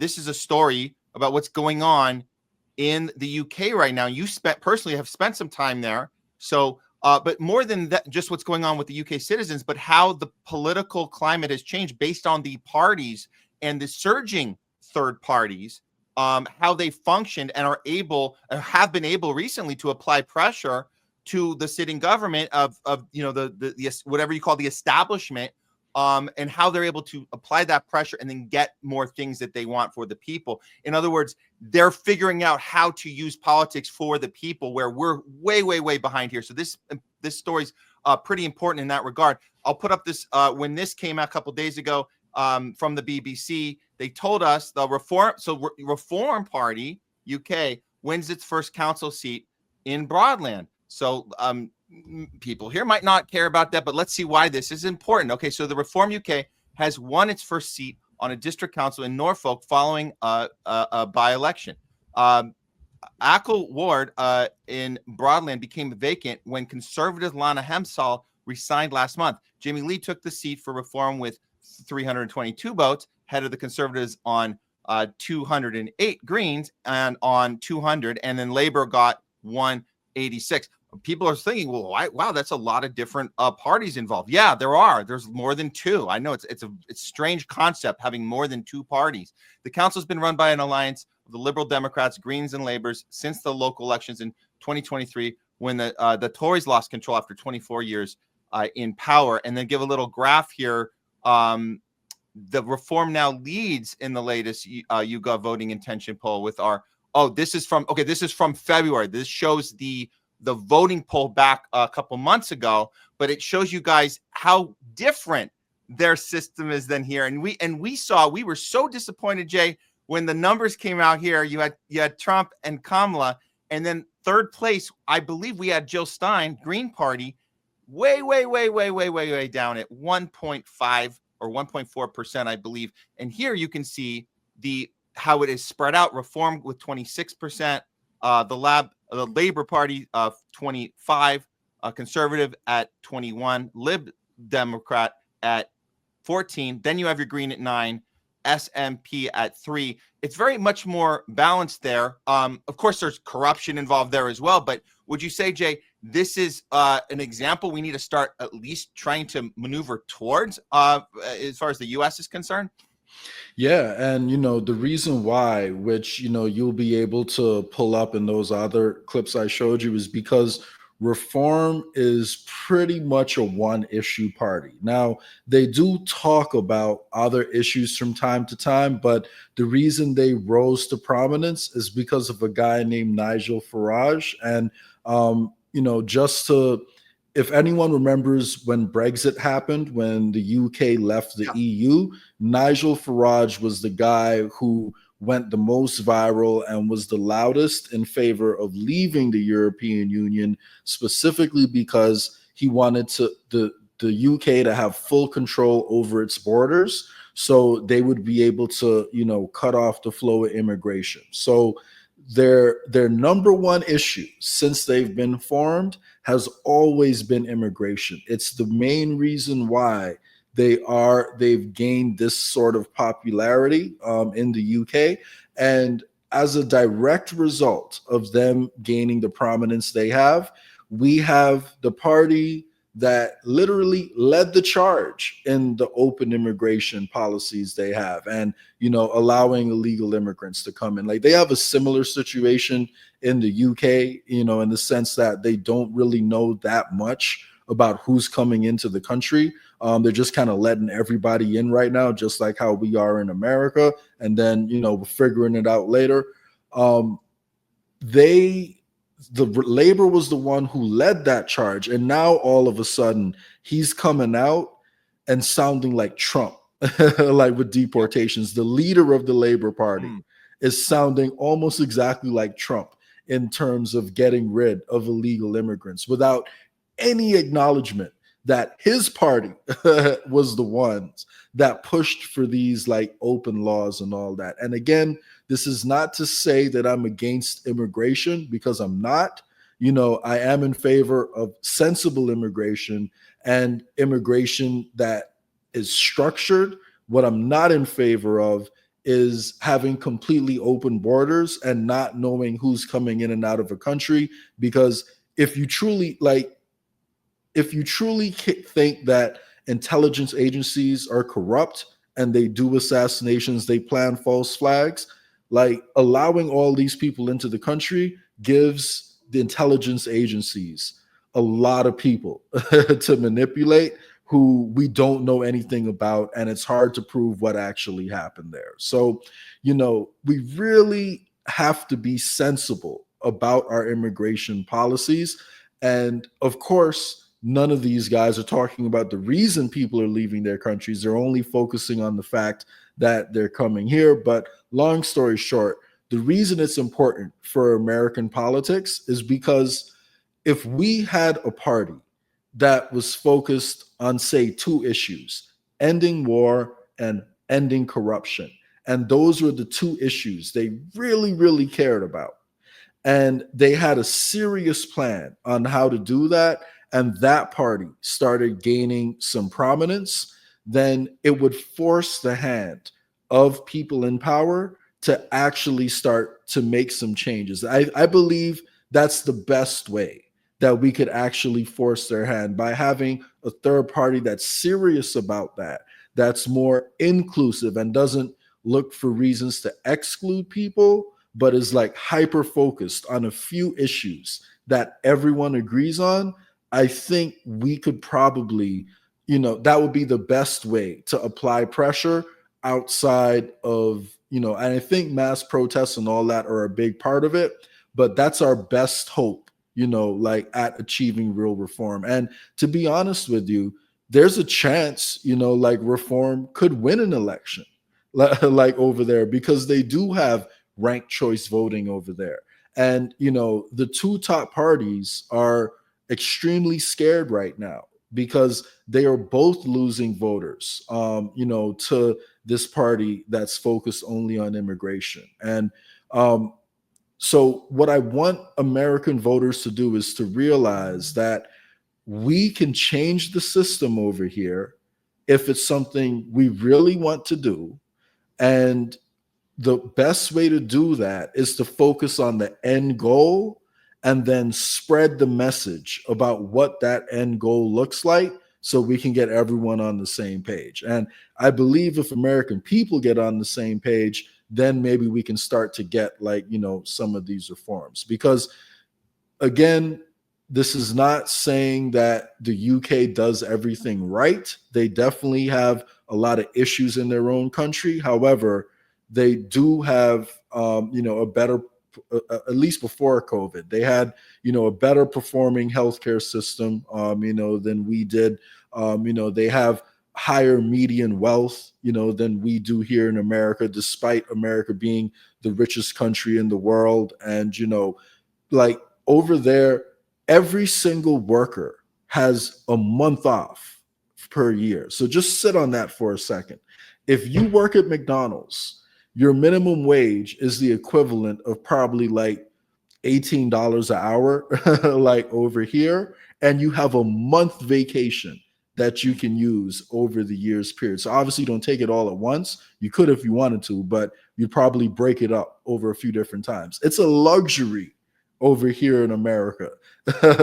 this is a story about what's going on in the UK right now. You personally have spent some time there. So, but more than that, just what's going on with the UK citizens, but how the political climate has changed based on the parties and the surging third parties, how they functioned and have been able recently to apply pressure to the sitting government of the whatever you call the establishment, and how they're able to apply that pressure and then get more things that they want for the people. In other words, they're figuring out how to use politics for the people, where we're way, way, way behind here. So this story's pretty important in that regard. I'll put up this when this came out a couple days ago from the BBC. They told us the Reform Party UK wins its first council seat in Broadland. So people here might not care about that, but let's see why this is important. Okay, so the Reform UK has won its first seat on a district council in Norfolk following a by-election. Ackle Ward in Broadland became vacant when Conservative Lana Hemsall resigned last month. Jamie Lee took the seat for Reform with 322 votes, head of the Conservatives on 208, Greens and on 200, and then Labour got 186. People are thinking, well, wow, that's a lot of different parties involved. Yeah, there are. There's more than two. I know it's a strange concept having more than two parties. The council's been run by an alliance of the Liberal Democrats, Greens, and Labours since the local elections in 2023, when the Tories lost control after 24 years in power. And then give a little graph here. The Reform now leads in the latest YouGov voting intention poll with this is from February. This shows the voting poll back a couple months ago, but it shows you guys how different their system is than here. And we were so disappointed, Jay, when the numbers came out here. You had Trump and Kamala, and then third place, I believe we had Jill Stein, Green Party, way down at 1.5 or 1.4%, I believe. And here you can see how it is spread out. Reform with 26%, the Labour Party 25, Conservative at 21, Lib Democrat at 14. Then you have your Green at 9, SMP at 3. It's very much more balanced there. Of course, there's corruption involved there as well. But would you say, Jay, this is an example we need to start at least trying to maneuver towards as far as the U.S. is concerned? Yeah. And, the reason why, which, you'll be able to pull up in those other clips I showed you, is because Reform is pretty much a one-issue party. Now, they do talk about other issues from time to time, but the reason they rose to prominence is because of a guy named Nigel Farage. And, if anyone remembers when Brexit happened, when the UK left the EU, Nigel Farage was the guy who went the most viral and was the loudest in favor of leaving the European Union, specifically because he wanted the UK to have full control over its borders, so they would be able to, cut off the flow of immigration. So their number one issue since they've been formed has always been immigration. It's the main reason why they've gained this sort of popularity in the UK. And as a direct result of them gaining the prominence they have, we have the party that literally led the charge in the open immigration policies they have, and allowing illegal immigrants to come in. Like, they have a similar situation in the UK, in the sense that they don't really know that much about who's coming into the country. They're just kind of letting everybody in right now, just like how we are in America, and then we're figuring it out later. The Labor was the one who led that charge, and now all of a sudden he's coming out and sounding like Trump, like with deportations. The leader of the Labor Party is sounding almost exactly like Trump in terms of getting rid of illegal immigrants, without any acknowledgement that his party was the ones that pushed for these like open laws and all that. And again, this is not to say that I'm against immigration, because I'm not. I am in favor of sensible immigration and immigration that is structured. What I'm not in favor of is having completely open borders and not knowing who's coming in and out of a country. Because if you truly think that intelligence agencies are corrupt and they do assassinations, they plan false flags, like allowing all these people into the country gives the intelligence agencies a lot of people to manipulate who we don't know anything about, and it's hard to prove what actually happened there. So, we really have to be sensible about our immigration policies. And of course, none of these guys are talking about the reason people are leaving their countries. They're only focusing on the fact that they're coming here. But long story short, the reason it's important for American politics is because if we had a party that was focused on, say, two issues, ending war and ending corruption, and those were the two issues they really, really cared about, and they had a serious plan on how to do that, and that party started gaining some prominence, then it would force the hand of people in power to actually start to make some changes. I believe that's the best way that we could actually force their hand, by having a third party that's serious about that, that's more inclusive and doesn't look for reasons to exclude people, but is like hyper focused on a few issues that everyone agrees on. I think we could probably, that would be the best way to apply pressure outside of, and I think mass protests and all that are a big part of it, but that's our best hope, like at achieving real reform. And to be honest with you, there's a chance, like reform could win an election like over there, because they do have ranked choice voting over there. And, the two top parties are extremely scared right now because they are both losing voters, to this party that's focused only on immigration. And so what I want American voters to do is to realize that we can change the system over here if it's something we really want to do. And the best way to do that is to focus on the end goal and then spread the message about what that end goal looks like, so we can get everyone on the same page. And I believe if American people get on the same page, then maybe we can start to get some of these reforms. Because again, this is not saying that the UK does everything right. They definitely have a lot of issues in their own country. However, they do have, a better, at least before COVID, they had, a better performing healthcare system, than we did. They have higher median wealth, than we do here in America, despite America being the richest country in the world. And, like over there, every single worker has a month off per year. So just sit on that for a second. If you work at McDonald's, your minimum wage is the equivalent of probably like $18 an hour, like over here, and you have a month vacation that you can use over the year's period. So obviously, don't take it all at once. You could if you wanted to, but you'd probably break it up over a few different times. It's a luxury over here in America,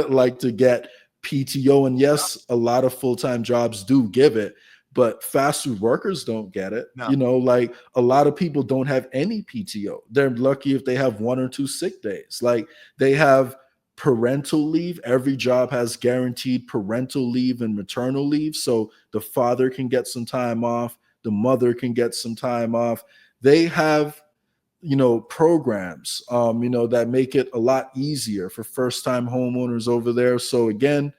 like to get PTO. And yes, a lot of full-time jobs do give it, but fast food workers don't get it. No. Like a lot of people don't have any PTO. They're lucky if they have 1 or 2 sick days. Like they have parental leave. Every job has guaranteed parental leave and maternal leave. So the father can get some time off. The mother can get some time off. They have, programs, that make it a lot easier for first-time homeowners over there. So again,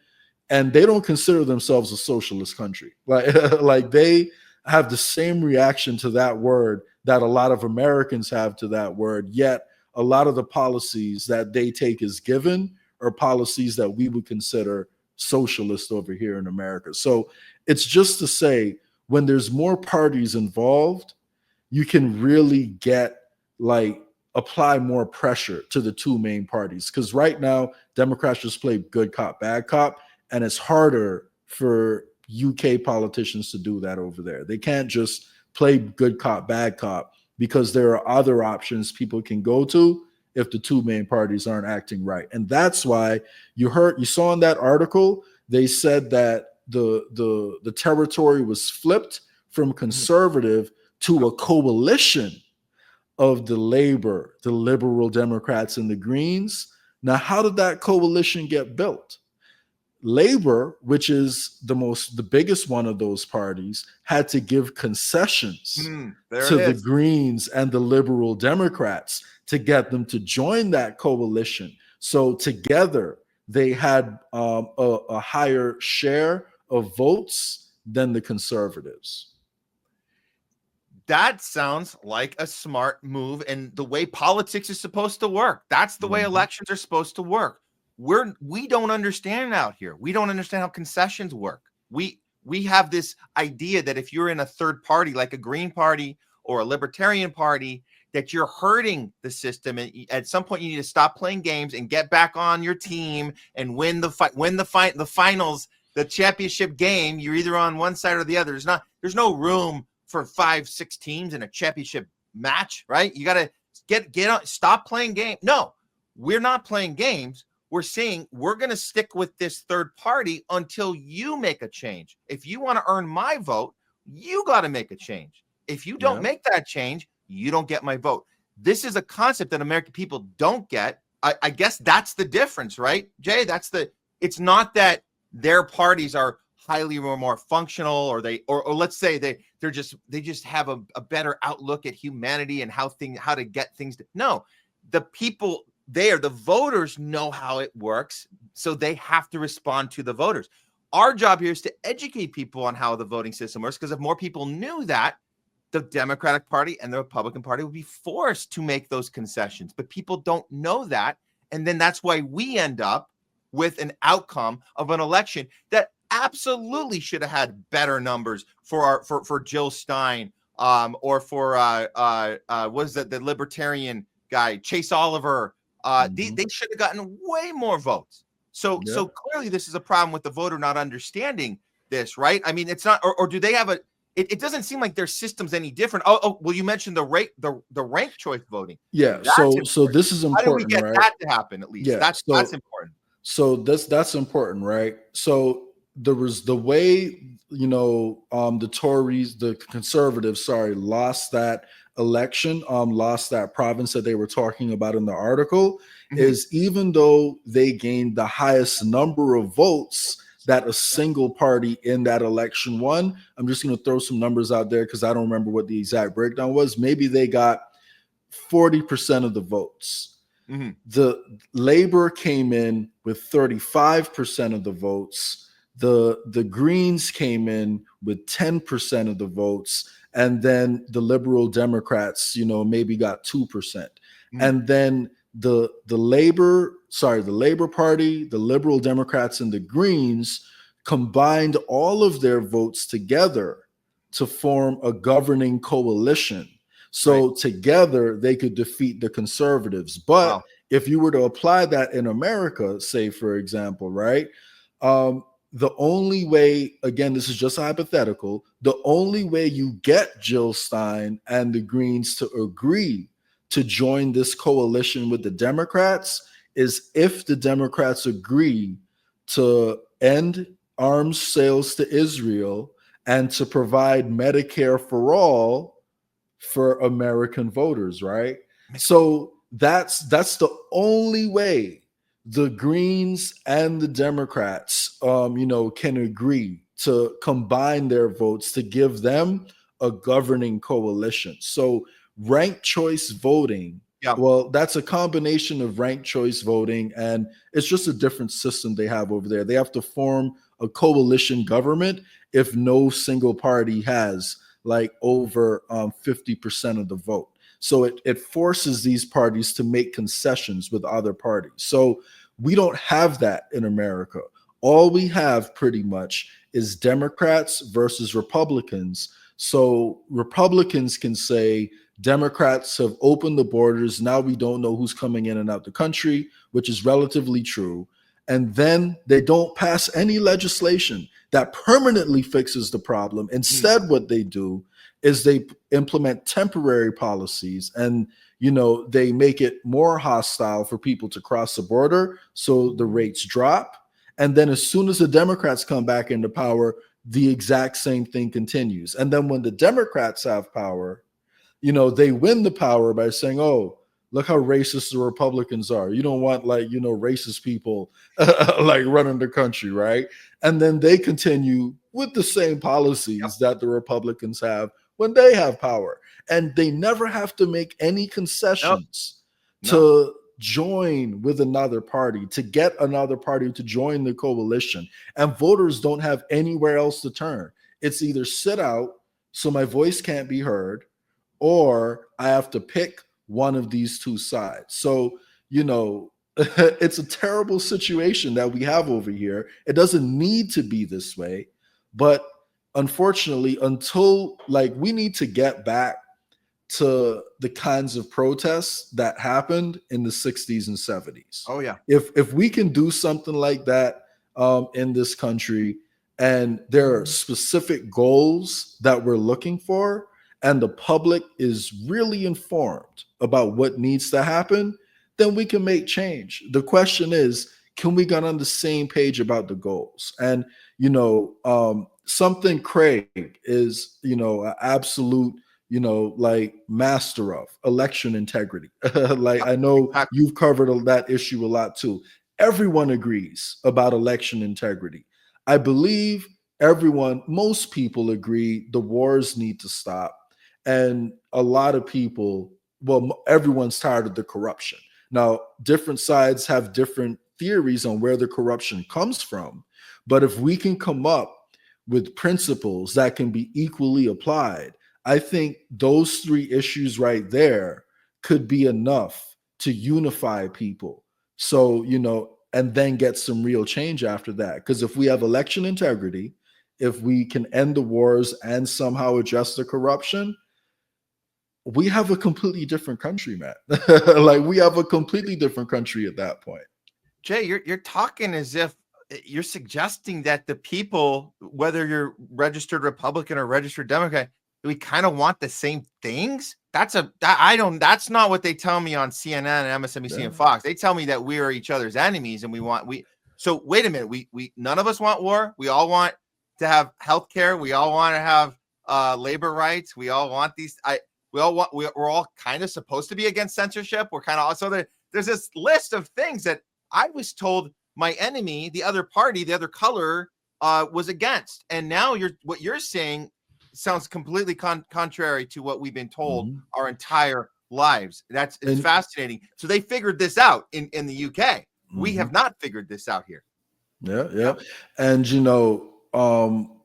and they don't consider themselves a socialist country. Like they have the same reaction to that word that a lot of Americans have to that word. Yet a lot of the policies that they take as given are policies that we would consider socialist over here in America. So it's just to say, when there's more parties involved, you can really get apply more pressure to the two main parties. Because right now, Democrats just play good cop, bad cop. And it's harder for UK politicians to do that over there. They can't just play good cop, bad cop because there are other options people can go to if the two main parties aren't acting right. And that's why you saw in that article, they said that the territory was flipped from conservative to a coalition of the labor, the liberal Democrats, and the Greens. Now, how did that coalition get built? Labor, which is the biggest one of those parties, had to give concessions to the Greens and the liberal Democrats to get them to join that coalition. So together they had a higher share of votes than the conservatives. That sounds like a smart move, and the way politics is supposed to work. That's the way elections are supposed to work. We don't understand out here. We don't understand how concessions work. We have this idea that if you're in a third party, like a Green Party or a Libertarian Party, that you're hurting the system. And at some point, you need to stop playing games and get back on your team and win the finals, the championship game. You're either on one side or the other. There's no room for 5-6 teams in a championship match, right? You got to get on, stop playing games. No, we're not playing games. We're saying we're going to stick with this third party until you make a change. If you want to earn my vote, you got to make a change. If you don't make that change, you don't get my vote. This is a concept that American people don't get. I guess that's the difference, right, Jay? It's not that their parties are highly more functional, or let's say they just have a better outlook at humanity and how to get things to, no, the people there, the voters know how it works, so they have to respond to the voters. Our job here is to educate people on how the voting system works, because if more people knew that, the Democratic Party and the Republican Party would be forced to make those concessions. But people don't know that, and then that's why we end up with an outcome of an election that absolutely should have had better numbers for Jill Stein, or for what is that, the Libertarian guy, Chase Oliver. They should have gotten way more votes. So clearly this is a problem with the voter not understanding this, right? I mean, it's not, or do they have it doesn't seem like their system's any different. Well, you mentioned the ranked choice voting. Yeah. So this is important. How do we get that to happen at least? Yeah, that's important. So that's important, right? So there was the way, the Tories, the conservatives, lost that election, lost that province that they were talking about in the article, is even though they gained the highest number of votes that a single party in that election won. I'm just going to throw some numbers out there because I don't remember what the exact breakdown was. Maybe they got 40% of the votes. The Labor came in with 35% of the votes. The Greens came in with 10% of the votes. And then the Liberal Democrats, maybe got 2%. And then the Labor Party, the Liberal Democrats, and the Greens combined all of their votes together to form a governing coalition. So together they could defeat the conservatives. But if you were to apply that in America, say, for example, the only way, again, this is just hypothetical, the only way you get Jill Stein and the Greens to agree to join this coalition with the Democrats is if the Democrats agree to end arms sales to Israel and to provide Medicare for all for American voters, right? So that's the only way the Greens and the Democrats, can agree to combine their votes to give them a governing coalition. So ranked choice voting, well, that's a combination of ranked choice voting, and it's just a different system they have over there. They have to form a coalition government if no single party has over 50% of the vote. So it forces these parties to make concessions with other parties. So we don't have that in America. All we have pretty much is Democrats versus Republicans. So Republicans can say Democrats have opened the borders. Now we don't know who's coming in and out the country, which is relatively true. And then they don't pass any legislation that permanently fixes the problem. Instead, what they do is they implement temporary policies, and they make it more hostile for people to cross the border, so the rates drop. And then as soon as the Democrats come back into power, the exact same thing continues. And then when the Democrats have power, they win the power by saying, oh, look how racist the Republicans are. You don't want racist people like running the country, right? And then they continue with the same policies that the Republicans have when they have power. And they never have to make any concessions to join with another party, to get another party to join the coalition. And voters don't have anywhere else to turn. It's either sit out so my voice can't be heard, or I have to pick one of these two sides. So, it's a terrible situation that we have over here. It doesn't need to be this way, but unfortunately, until we need to get back to the kinds of protests that happened in the 60s and 70s. Oh yeah. If we can do something like that in this country, and there are specific goals that we're looking for, and the public is really informed about what needs to happen, then we can make change. The question is, can we get on the same page about the goals? And, something Craig is, an absolute, master of: election integrity. I know you've covered that issue a lot too. Everyone agrees about election integrity. I believe most people agree the wars need to stop. And a lot of people, everyone's tired of the corruption. Now, different sides have different theories on where the corruption comes from. But if we can come up with principles that can be equally applied, I think those three issues right there could be enough to unify people. So, and then get some real change after that. Because if we have election integrity, if we can end the wars and somehow address the corruption, we have a completely different country, Matt. We have a completely different country at that point. Jay, you're talking as if you're suggesting that the people, whether you're registered Republican or registered Democrat, we kind of want the same things. That's not what they tell me on CNN and MSNBC and Fox. They tell me that we are each other's enemies, and so wait a minute. We none of us want war. We all want to have health care. We all want to have labor rights. We all want these. We're all kind of supposed to be against censorship. We're kind of also there's this list of things that I was told my enemy, the other party, the other color, was against. And now what you're saying sounds completely contrary to what we've been told our entire lives. It's fascinating. So they figured this out in the UK. We have not figured this out here. Yeah. And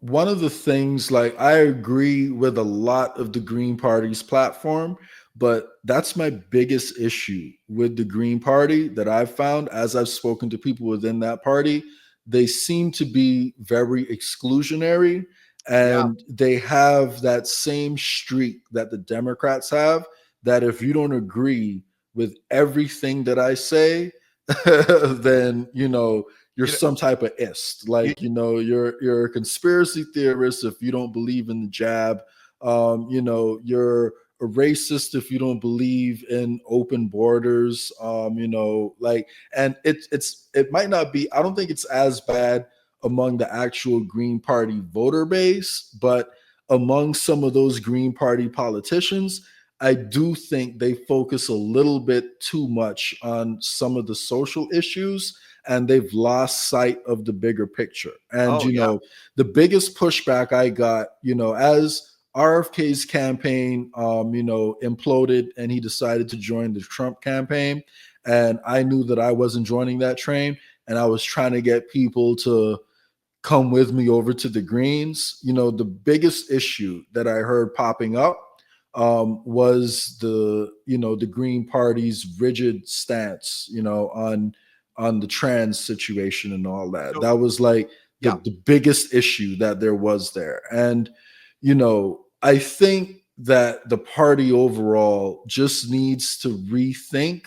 one of the things, I agree with a lot of the Green Party's platform, but that's my biggest issue with the Green Party that I've found as I've spoken to people within that party. They seem to be very exclusionary, and they have that same streak that the Democrats have, that if you don't agree with everything that I say, then, you're some type of ist. You're a conspiracy theorist if you don't believe in the jab. You're a racist if you don't believe in open borders. And it might not be, I don't think it's as bad among the actual Green Party voter base, but among some of those Green Party politicians, I do think they focus a little bit too much on some of the social issues, and they've lost sight of the bigger picture. And, the biggest pushback I got, as RFK's campaign, imploded and he decided to join the Trump campaign, and I knew that I wasn't joining that train, and I was trying to get people to come with me over to the Greens. The biggest issue that I heard popping up was the Green Party's rigid stance, on the trans situation and all that. That was the biggest issue that there was there. And, I think that the party overall just needs to rethink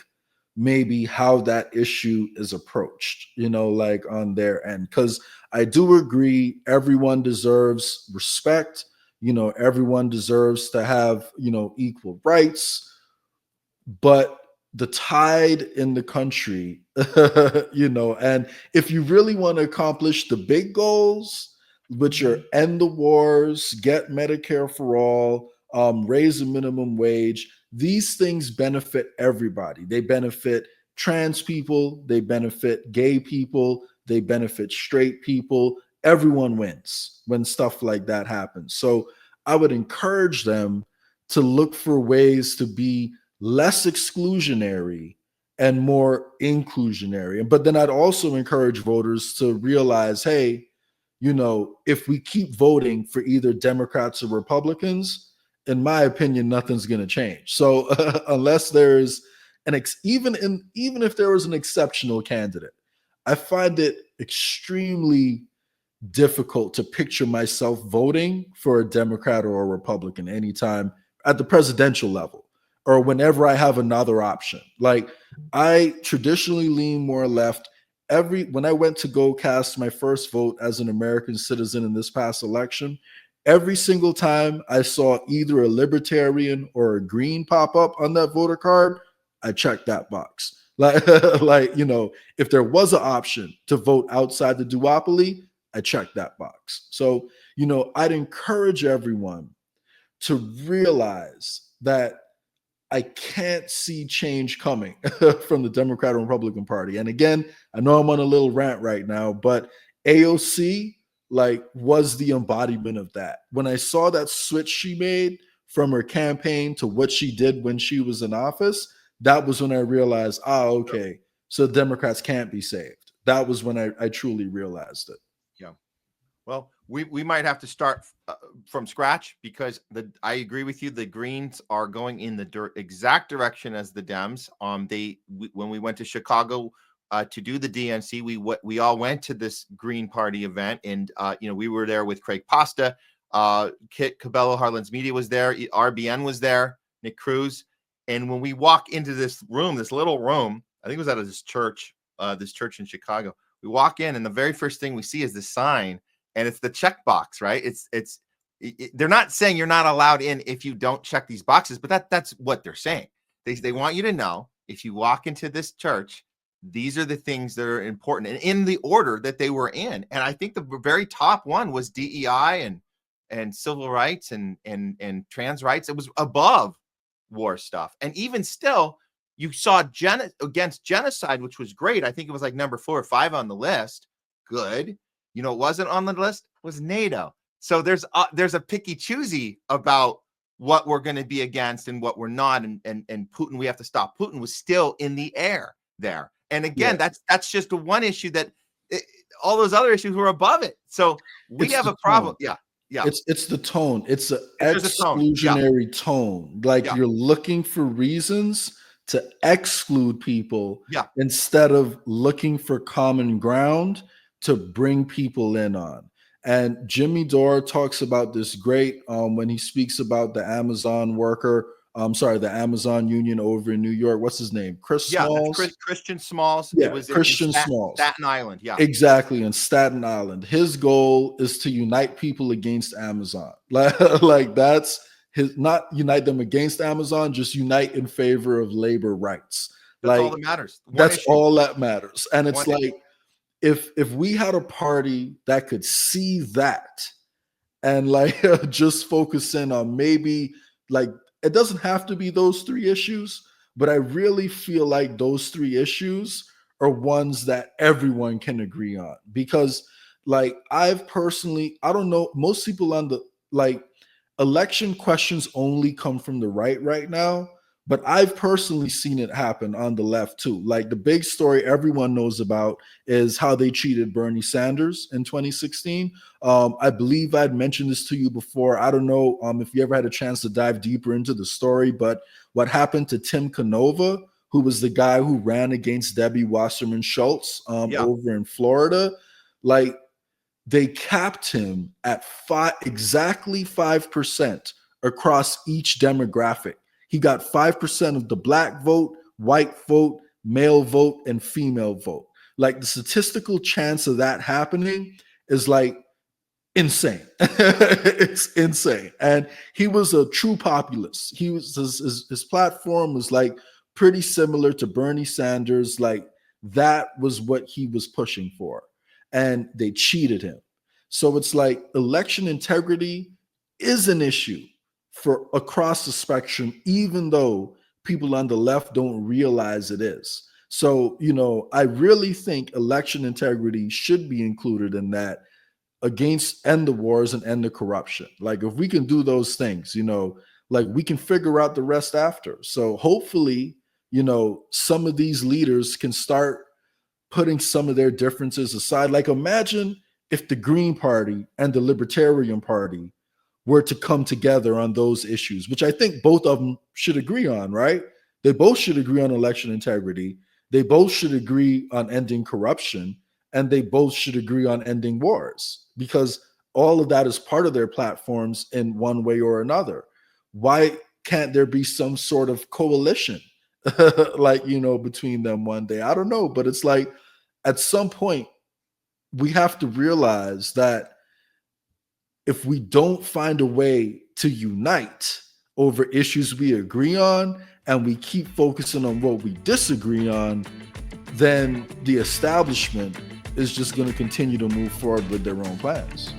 maybe how that issue is approached, on their end. Because I do agree everyone deserves respect. everyone deserves to have, equal rights. But the tide in the country, and if you really want to accomplish the big goals, which are end the wars, get Medicare for all, raise the minimum wage, these things benefit everybody. They benefit trans people, they benefit gay people, they benefit straight people. Everyone wins when stuff like that happens. So I would encourage them to look for ways to be less exclusionary and more inclusionary. But then I'd also encourage voters to realize, hey, if we keep voting for either Democrats or Republicans, in my opinion, nothing's going to change. So unless there's even if there was an exceptional candidate, I find it extremely difficult to picture myself voting for a Democrat or a Republican anytime at the presidential level or whenever I have another option. Like, I traditionally lean more left. When I went to go cast my first vote as an American citizen in this past election, every single time I saw either a libertarian or a green pop up on that voter card, I checked that box. Like, if there was an option to vote outside the duopoly, I checked that box. So, I'd encourage everyone to realize that I can't see change coming from the Democrat and Republican Party. And again, I know I'm on a little rant right now, but AOC was the embodiment of that. When I saw that switch she made from her campaign to what she did when she was in office, that was when I realized, okay, so Democrats can't be saved. That was when I truly realized it. Yeah. Well, we might have to start from scratch because I agree with you. The Greens are going in the exact direction as the Dems. When we went to Chicago to do the DNC, we all went to this Green Party event, and we were there with Craig Pasta, Kit Cabello, Harlan's Media was there, RBN was there, Nick Cruz, and when we walk into this little room, I think it was out of this church in Chicago. We walk in, and the very first thing we see is this sign. And it's the checkbox, right? They're not saying you're not allowed in if you don't check these boxes, but that's what they're saying. They want you to know, if you walk into this church, these are the things that are important and in the order that they were in. And I think the very top one was DEI and civil rights and trans rights. It was above war stuff. And even still, you saw against genocide, which was great. I think it was like number 4 or 5 on the list. Good. It wasn't on the list, was NATO. So there's a picky choosy about what we're going to be against and what we're not. And Putin, we have to stop. Putin was still in the air there. And again, that's just one issue that all those other issues were above it. So we have a problem. Yeah. Yeah. It's the tone. It's an exclusionary tone. Like, you're looking for reasons to exclude people instead of looking for common ground to bring people in on. And Jimmy Dore talks about this great when he speaks about the Amazon the Amazon union over in New York. What's his name? Smalls? Christian Smalls. Yeah, it was Christian Smalls. Staten Island. Yeah, exactly. In Staten Island. His goal is to unite people against Amazon. Like that's not unite them against Amazon, just unite in favor of labor rights. That's all that matters. All that matters. And it's if we had a party that could see that and just focus in on maybe it doesn't have to be those 3 issues, but I really feel like those 3 issues are ones that everyone can agree on, because I don't know, most people on the election questions only come from the right now. But I've personally seen it happen on the left too. The big story everyone knows about is how they treated Bernie Sanders in 2016. I believe I'd mentioned this to you before. I don't know if you ever had a chance to dive deeper into the story, but what happened to Tim Canova, who was the guy who ran against Debbie Wasserman Schultz over in Florida, they capped him at exactly 5% across each demographic. He got 5% of the black vote, white vote, male vote, and female vote. The statistical chance of that happening is insane. It's insane. And he was a true populist. He was his platform was like pretty similar to Bernie Sanders. Like that was what he was pushing for. And they cheated him. So it's like election integrity is an issue for across the spectrum, even though people on the left don't realize it is. So, I really think election integrity should be included in that, against end the wars and end the corruption. Like if we can do those things, like we can figure out the rest after. So hopefully, some of these leaders can start putting some of their differences aside. Like imagine if the Green Party and the Libertarian Party were to come together on those issues, which I think both of them should agree on, right? They both should agree on election integrity. They both should agree on ending corruption, and they both should agree on ending wars, because all of that is part of their platforms in one way or another. Why can't there be some sort of coalition like, between them one day? I don't know, but it's like at some point we have to realize that if we don't find a way to unite over issues we agree on and we keep focusing on what we disagree on, then the establishment is just going to continue to move forward with their own plans.